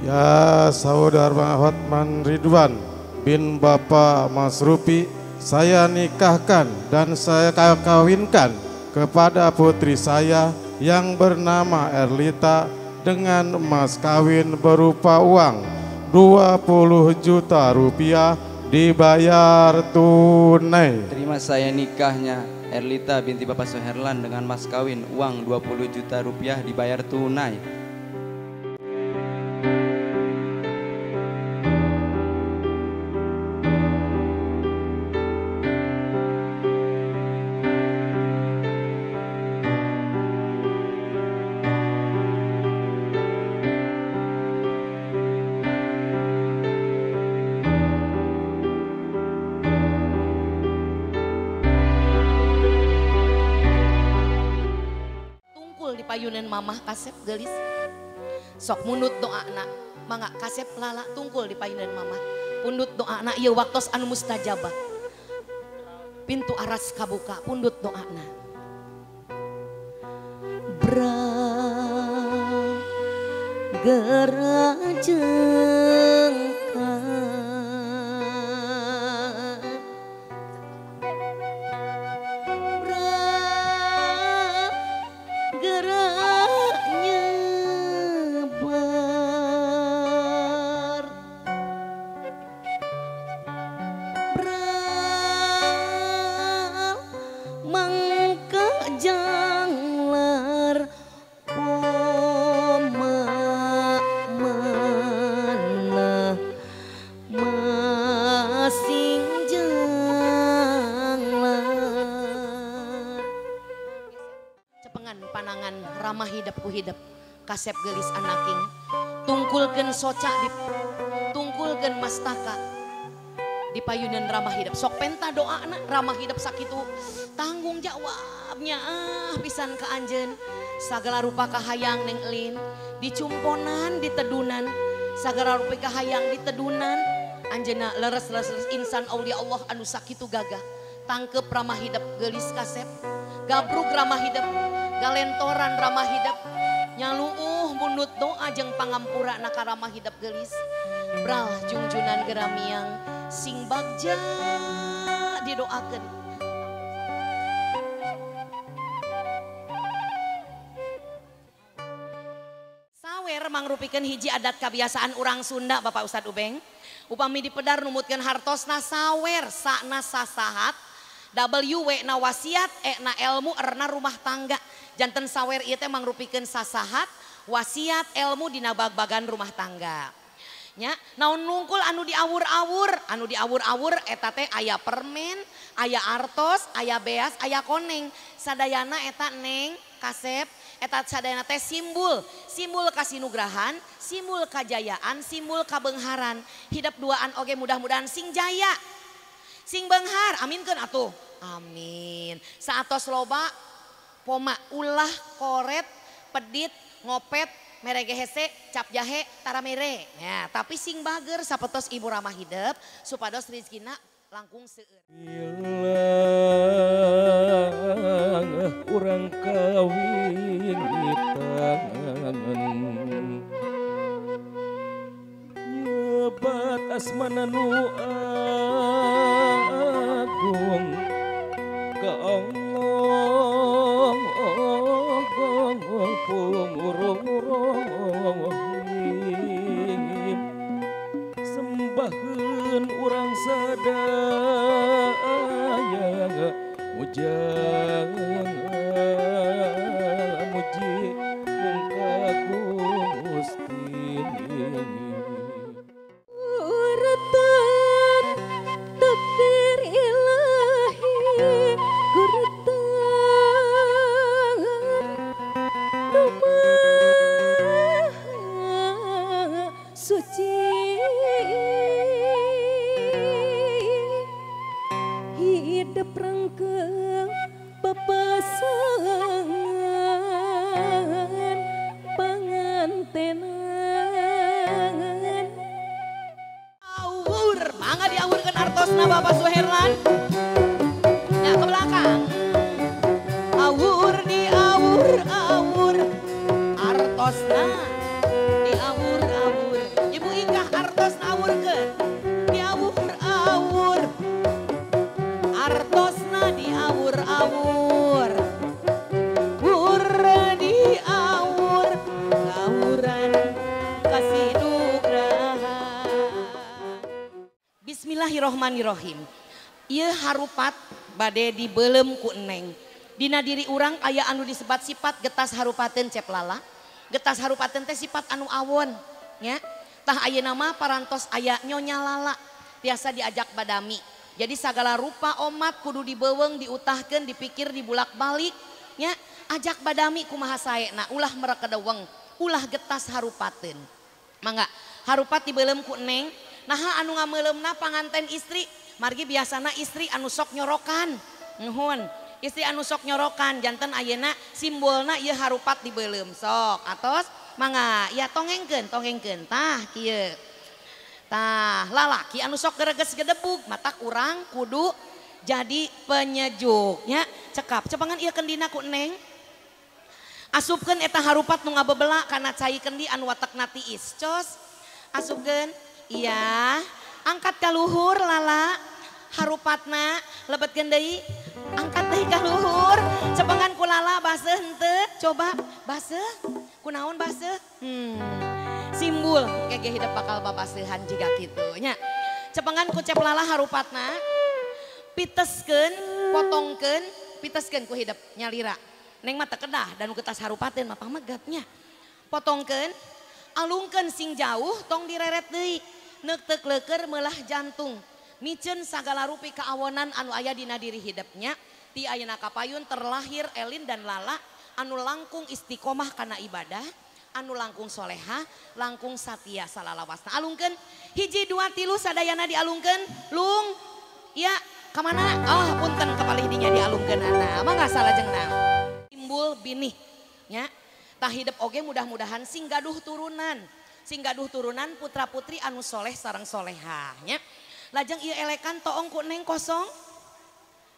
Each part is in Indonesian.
Ya saudara Hotman Ridwan bin Bapak Mas Rupi, saya nikahkan dan saya kawinkan kepada putri saya yang bernama Erlita dengan mas kawin berupa uang 20 juta rupiah dibayar tunai. Terima saya nikahnya Erlita binti Bapak Suherlan dengan mas kawin uang 20 juta rupiah dibayar tunai. Payunan mamah kasep gelis sok munut doa anak mangga kasep lala tungkul di payunan mamah pundut doa anak ieu waktos anu mustajabah pintu aras kabuka pundut doa anak gerajeng panangan ramah hidap ku hidap kasep gelis anaking tungkulkeun soca tungkulkeun mastaka di payunan ramah hidap sok penta doa anak ramah hidap sakitu tanggung jawabnya pisan ka anjeun sagala rupa kahayang neng elin dicumponan ditedunan sagala rupa kahayang ditedunan anjeunna leres insan aulia Allah anu sakitu gagah tangkep ramah hidap gelis kasep gabruk ramah hidap galentoran ramah hidap nyaluuh bundut doa jeung pangampura naka ramah hidap gelis bral jungjunan geramiang sing bagja didoakeun sawer mangrupikeun hiji adat kebiasaan urang Sunda Bapak Ustad Ubeng upami dipedar numutkeun hartosna sawer sakna sasahat W na wasiat na ilmu erna rumah tangga janten sawer ieu teh mangrupikeun sasahat wasiat ilmu dina bag-bagan rumah tangga nya naon nungkul anu diawur-awur eta teh aya permen aya artos aya beas aya koneng sadayana eta neng kasep eta sadayana teh simbol kasinugrahan simbol kajayaan simbol kabeungharan hidap duaan oge mudah-mudahan sing jaya sing beunghar aminkeun atuh amin saatos loba poma ulah koret pedit ngopet merege hese cap jahe tara mere ya tapi sing bager sapetos ibu ramah hidep supados rezekina langkung seueur ilang urang kawin di tangan nyebat asmana nu agung ka Allah sembaheun urang sadaya mujang muji muka Gusti uratan takdir ilahi guratan rumah suci hidup rangkeng papasangan pangantenan awur mangga diawurkeun artosna Bapak Suherlan ya ke belakang awur diawur artosna diawur Bismillahirrohmanirrohim. Ieu harupat bade dibelem ku Neng. Dina diri urang aya anu disebat sifat getas harupateun cep lala. Getas harupateun teh sifat anu awon nya. Tah ayeuna mah parantos aya nyonya lala tiasa diajak badami. Jadi segala rupa omat kudu dibeuweung, diutahkeun, dipikir, dibulak-balik nya. Ajak badami kumaha saena ulah merekedeweng, ulah getas harupateun. Mangga harupat dibelem ku Neng. Naha anu ngameuleumna panganten istri, margi biasana istri anu sok nyorokan. Nuhun, istri anu sok nyorokan janten ayeuna simbolna ieu harupat dibelem sok. Atos mangga ya tongengkeun tah kieu. Tah lalaki anu sok gereges gedebug matak urang kudu jadi penyejuk nya. Cekap cepangan ieu kendina ku Neng. Asupkeun eta harupat nu ngabebela kana cai kendi anu watekna tiis. Cos asupkeun. Iya, angkat ka luhur lala. Harupatna lebetkeun deui. Angkat deui ka luhur. Cepengan ku lala baseuh henteu? Coba baseuh. Kunaon baseuh? Simbol kege hidup bakal babaseuhan jiga kitu nya. Cepengan ku cep lala harupatna. Piteskeun, potongkeun, piteskeun ku hidup nyalira. Neng mah teu kedah dan getas harupateun mah pamegapnya. Potongkeun, alungkeun sing jauh tong direret deui. Neuk teu kleuker meulah jantung. Miceun sagala rupi kaawonan anu aya dina diri hidupnya. Ti ayeuna kapayun terlahir Elin dan Lala anu langkung istiqomah kana ibadah, anu langkung soleha, langkung satia salalawasna. Alungkeun hiji dua tilu sadayana dialungkeun. Lung, ya kamana? Oh punten kapalih dinya dialungkeunana. Mangga salajengna. Timbul binih, nya. Tah hidup oge mudah-mudahan sing gaduh turunan. Sing gaduh turunan putra putri anu soleh sareng solehahnya. Lajeng ieu elekan toong ku Neng kosong.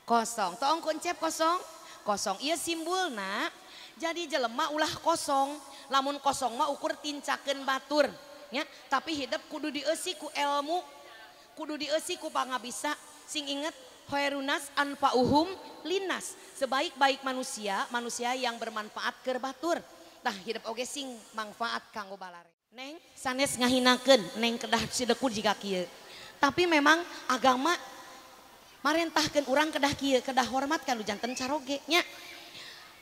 Kosong. Toong ku Encep kosong. Kosong. Ieu simbulna jadi jelema ulah kosong. Lamun kosong mah ukur tincakeun batur nya. Tapi hidup kudu dieusi ku ilmu. Kudu dieusi ku pangabisa. Sing inget khairunas anfa'uhum linas. Sebaik-baik manusia, manusia yang bermanfaat keur batur. Tah hidup oge sing manfaat kanggo balare. Neng sanes ngahinakeun Neng kedah sideku jika kieu. Tapi memang agama marentahkeun urang kedah kieu, kedah hormat kanu janten caroge nya.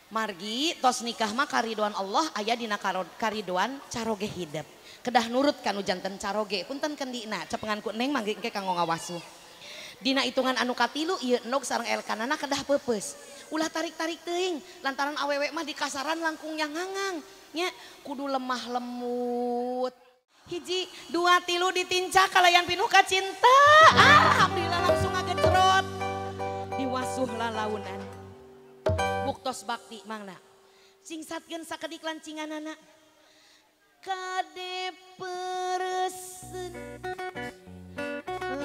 Margi tos nikah mah kariduan Allah aya dina kariduan caroge hidup. Kedah nurut kanu janten caroge. Punten kendina cepengan ku Neng mangge engke kanggo ngawasuh. Dina hitungan anu katilu ieu Nog sareng Elkanana kedah peupeus. Ulah tarik-tarik teuing lantaran awewe mah di kasaran langkung nyangangang. Nya kudu lemah lemut. Hiji dua tilu ditincak kalayan pinuh ka cinta. Alhamdulillah langsung ngagecrot. Diwasuh lalaunan. Buktos bakti mangna. Singsatkeun sakedik lancinganana. Kade peureusseun.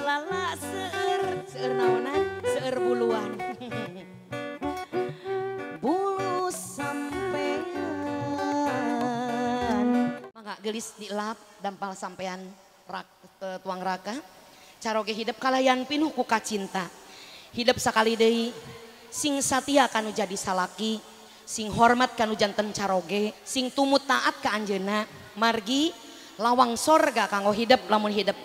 Lala seueur naonan? Seueur buluan. Bulu sampean. Mangga gelis dilap dampal sampean tuang raka. Caroge hidup kalayan pinuh ku kacinta. Hidup sakali deui sing satia kanu jadi salaki, sing hormat kanu janten caroge, sing tumut taat ka anjeunna. Margi lawang sorga kanggo hidup lamun hidup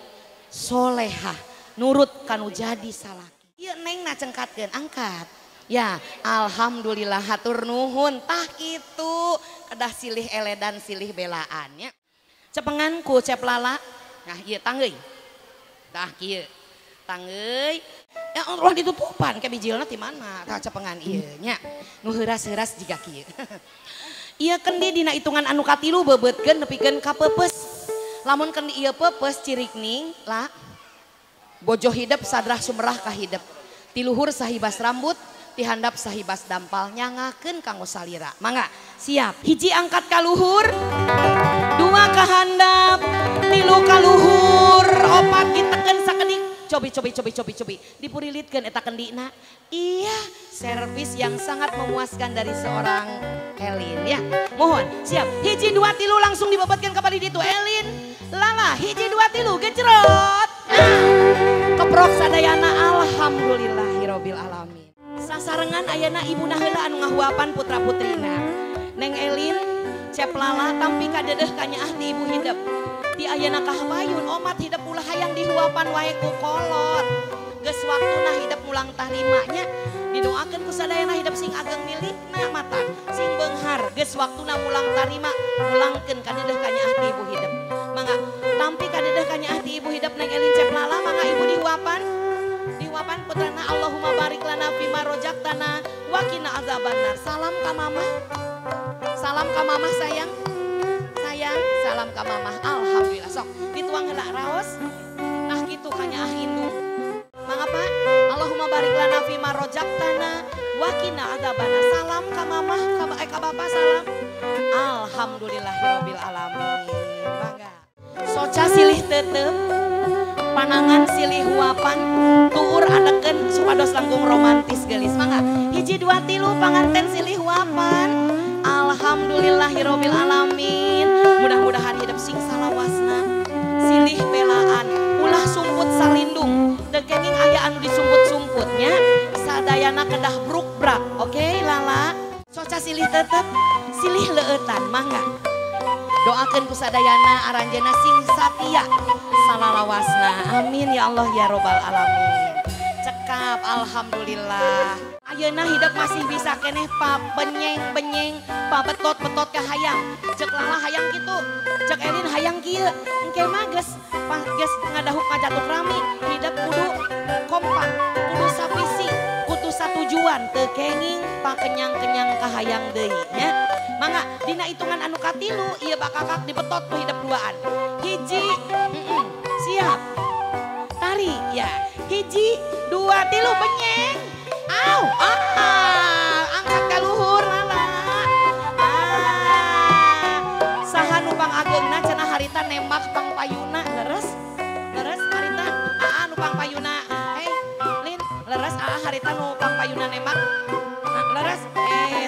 solehah nurut kanu jadi salaki. Ieu Neng na cengkatkeun angkat. Ya, alhamdulillah hatur nuhun tah kitu kedah silih eledan silih belaan nya. Cepengan ku cep lala. Nah, ieu tangeuy. Tah kieu. Tangeuy. Ya Allah ditutupan ke bijilna ti mana? Tah cepengan ieu nya. Nu heuras-heuras jiga kieu. Ieu kendi dina hitungan anu katilu bebeutkeun nepikeun ka peupeus. Lamun kendi ieu peupeus cirik ning lah. Bojo hidup sadrah sumerah ka hidup. Ti luhur sahibas rambut, ti handap sahibas dampal nyangakeun kanggo salira. Mangga siap. Hiji angkat ka luhur, dua ka handap, tilu ka luhur, opat ditekeun sakedik. Cobi. Dipurilitkeun eta kendina. Iya, servis yang sangat memuaskan dari seorang Elin ya. Mohon siap. Hiji dua tilu langsung dibobotkeun ka bari ditu Elin. Lala hiji dua tilu gejrot. Keprok sadayana alhamdulillahirabbil alamin. Sasarengan ayana ibuna heula anu ngahuapan putra putrina. Neng Elin cep lala tampi kadedeh ka nyaah ti ibu hidup. Ti ayana kahabayun omat hidup ulah hayang dihuapan wae ku kolot. geus waktuna hidup mulang tarimanya didoakeun ku sadayana hidup sing ageng milikna mata sing beunghar geus waktuna mulang tarima mulangkeun ka dedeuh ka nyaah ti ibu hidup mangga tampi ka dedeuh ka nyaah ti ibu hidup Neng Elin Ceplala mangga ibu dihuapan putrana Allahumma barik lana fima rojaktana wa qina azabannar. Salam ka mama sayang salam ka mama. Alhamdulillah sok dituang heula raos nah kitu ka nyaah indung mangga Pak Allahumma barik lana fima rojaktana wa qina azabannar. Salam ka mama ka bapak salam. Alhamdulillahirabbil alamin. Mangga soca silih teuteup panangan silih huapan tuur adeken supados langkung romantis gelis mangga hiji dua tilu panganten silih huapan. Alhamdulillahirabbil alamin. Mudah-mudahan hidup sing salawasna silih belaan ulah sumput salindung teu kenging aya anu disumput-sumputnya sadayana kedah bruk-brak. Oke lala soca silih tetep silih leueutan mangga doakeun ku sadayana aranjeuna sing satia salalawasna. Amin ya Allah ya robbal alamin. Cekap alhamdulillah. Ayeuna hidup masih bisa keneh pa benyeng pa betot ke hayang. Cek lala hayang kitu, cek Elin hayang kieu. Engke mah geus ngadahuk ngajatuk rami, hidup kudu kompak, kudu savisi, kudu satujuan teu kenging pa kenyang-kenyang ka hayang deui nya. Mangga dina hitungan anu katilu ieu bakakak dibetot ku hidup duaan. Hiji siap tari ya hiji dua tilu benyeng aw angkat ka luhur lala saha nu pang ageungna cenah harita nembak pang payuna leres harita nu pang payuna Lin leres harita nu pang payuna nembak leres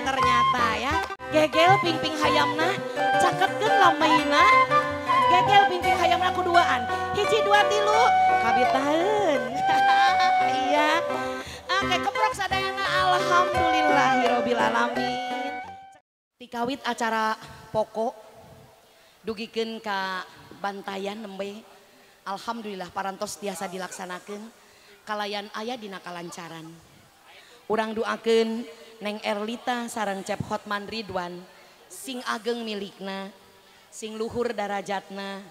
ternyata ya gegel ping-ping hayamna caketkeun lameina gegel ping-ping hayamna kuduaan hiji dua tilu kabitaheun iya oke keprok sadayana alhamdulillahirabbil alamin. Tikawit acara pokok dugikeun ka bantayan nembe alhamdulillah parantos tiasa dilaksanakeun kalayan aya dina kalancaran. Urang doakeun Neng Erlita sareng Cep Hotman Ridwan sing ageng milikna sing luhur darajatna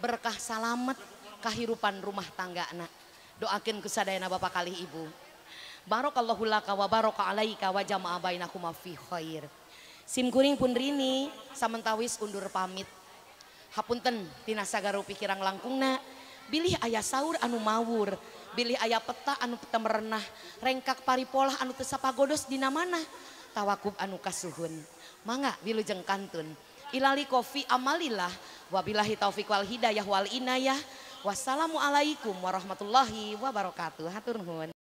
berkah salamet kahirupan rumah tanggana. Doakeun ku sadayana bapak kalih ibu barokallahu laka wa baraka alaika wa jama'a bainakuma fi khair. Sim kuring pun rini samentawis undur pamit hapunten tina sagaru pikirang langkungna bilih aya saur anu mawur bilih aya peta anu peta merenah rengkak paripolah anu teu sapagodos dina manah tawakub anu kasuhun mangga wilujeng kantun ilali kofi amalillah wabillahi taufiq wal hidayah wal inayah wassalamualaikum warahmatullahi wabarakatuh. Hatur nuhun.